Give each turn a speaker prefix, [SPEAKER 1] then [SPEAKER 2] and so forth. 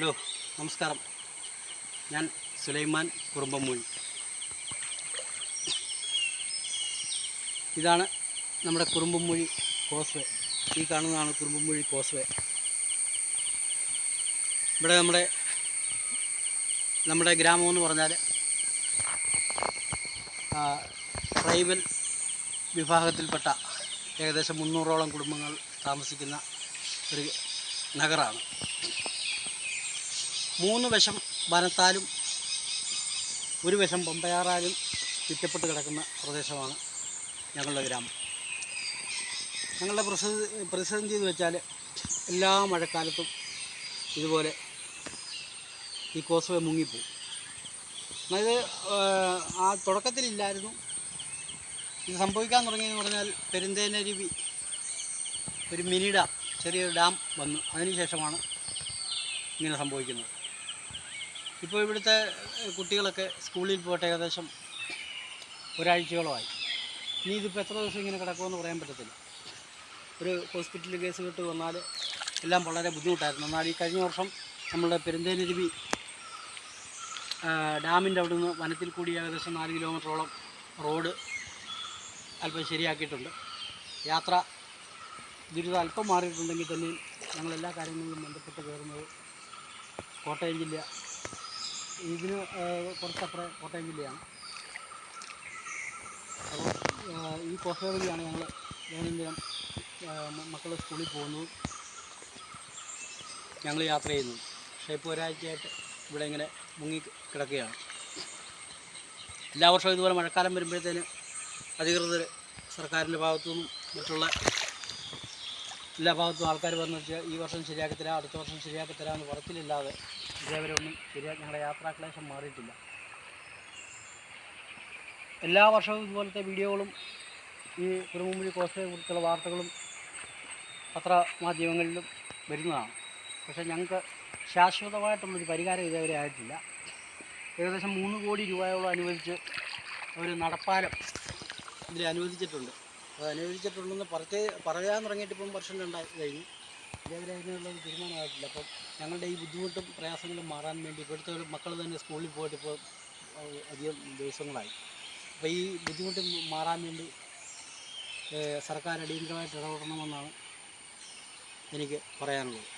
[SPEAKER 1] Hello, നമസ്കാരം. ഞാൻ സുലൈമാൻ കുറുമ്പമൂഴി. ഇതാണ് നമ്മുടെ കുറുമ്പമൂഴി കോസ്വേ. ഈ കാണുന്നതാണ് കുറുമ്പമൂഴി കോസ്വേ. ഇവിടെ നമ്മുടെ ഗ്രാമം എന്ന് പറഞ്ഞാൽ ട്രൈബൽ വിഭാഗത്തിൽപ്പെട്ട ഏകദേശം 300ഓളം കുടുംബങ്ങൾ താമസിക്കുന്ന ഒരു നഗരമാണ്. 3 വശം വനത്താലും ഒരു വശം പമ്പയാറാലും ചുറ്റപ്പെട്ട് കിടക്കുന്ന പ്രദേശമാണ് ഞങ്ങളുടെ ഗ്രാമം. ഞങ്ങളുടെ പ്രതിസന്ധി എന്ന് വെച്ചാൽ എല്ലാ മഴക്കാലത്തും ഇതുപോലെ ഈ കോസ്വേ മുങ്ങിപ്പോവും. അതായത് ആ തുടക്കത്തിലില്ലായിരുന്നു. ഇത് സംഭവിക്കാൻ തുടങ്ങിയെന്ന് പറഞ്ഞാൽ പെരുന്തേനരുവി ഒരു മിനി ഡാം, ചെറിയൊരു ഡാം വന്നു. അതിനുശേഷമാണ് ഇങ്ങനെ സംഭവിക്കുന്നത്. ഇപ്പോൾ ഇവിടുത്തെ കുട്ടികളൊക്കെ സ്കൂളിൽ പോയിട്ട് ഏകദേശം ഒരാഴ്ചയോളമായി. ഇനി ഇതിപ്പോൾ എത്ര ദിവസം ഇങ്ങനെ കിടക്കുമെന്ന് പറയാൻ പറ്റത്തില്ല. ഒരു ഹോസ്പിറ്റലിൽ കേസ് കെട്ട് വന്നാൽ എല്ലാം വളരെ ബുദ്ധിമുട്ടായിരുന്നു. എന്നാൽ ഈ കഴിഞ്ഞ വർഷം നമ്മളുടെ പെരുന്തേനരുവി ഡാമിൻ്റെ അവിടെ നിന്ന് വനത്തിൽ കൂടി ഏകദേശം 4 കിലോമീറ്ററോളം റോഡ് അല്പം ശരിയാക്കിയിട്ടുണ്ട്. യാത്ര ദുരിതം അല്പം മാറിയിട്ടുണ്ടെങ്കിൽ തന്നെ ഞങ്ങളെല്ലാ കാര്യങ്ങളിലും ബന്ധപ്പെട്ട് കയറുന്നത് കോട്ടയം ജില്ല, ഇതിന് കുറച്ചപ്പുറം കോട്ടയം ജില്ലയാണ്. അപ്പോൾ ഈ കോസ്വേ വഴിയാണ് ഞങ്ങൾ ദൈനംദിനം മക്കൾ സ്കൂളിൽ പോകുന്നതും ഞങ്ങൾ യാത്ര ചെയ്യുന്നു. പക്ഷേ ഇപ്പോൾ ഒരാഴ്ചയായിട്ട് ഇവിടെ ഇങ്ങനെ മുങ്ങി കിടക്കുകയാണ്. എല്ലാ വർഷവും ഇതുപോലെ മഴക്കാലം വരുമ്പോഴത്തേന് അധികൃതർ സർക്കാരിൻ്റെ ഭാഗത്തുനിന്നും മറ്റുള്ള എല്ലാ ഭാഗത്തും ആൾക്കാർ വന്നു വെച്ചാൽ ഈ വർഷം ശരിയാക്കി തരാം, അടുത്ത വർഷം ശരിയാക്കി തരാമെന്ന് പറച്ചിലില്ലാതെ ഇതേവരെ ഒന്നും ഞങ്ങളുടെ യാത്രാക്ലേശം മാറിയിട്ടില്ല. എല്ലാ വർഷവും ഇതുപോലത്തെ വീഡിയോകളും ഈ കുറുമ്പമൂഴി കോസ്വയെ കുറിച്ചുള്ള വാർത്തകളും പത്രമാധ്യമങ്ങളിലും വരുന്നതാണ്. പക്ഷേ ഞങ്ങൾക്ക് ശാശ്വതമായിട്ടുള്ളൊരു പരിഹാരം ഇതേവരെ ആയിട്ടില്ല. ഏകദേശം 3 കോടി രൂപയോളം അനുവദിച്ച് ഒരു നടപ്പാലം ഇതിൽ അനുവദിച്ചിട്ടുണ്ട്. അത് അനുവദിച്ചിട്ടുണ്ടെന്ന് പറയാൻ തുടങ്ങിയിട്ട് ഇപ്പം വർഷം 2 കഴിഞ്ഞു. ഇതേവരെ അതിനുള്ളൊരു തീരുമാനമായിട്ടില്ല. അപ്പം ഞങ്ങളുടെ ഈ ബുദ്ധിമുട്ടും പ്രയാസങ്ങളും മാറാൻ വേണ്ടി ഇവിടുത്തെ ഒരു മക്കൾ തന്നെ സ്കൂളിൽ പോയിട്ട് ഇപ്പോൾ അധികം ദിവസങ്ങളായി. അപ്പോൾ ഈ ബുദ്ധിമുട്ട് മാറാൻ വേണ്ടി സർക്കാർ അടിയന്തരമായിട്ട് ഇടപെടണമെന്നാണ് എനിക്ക് പറയാനുള്ളത്.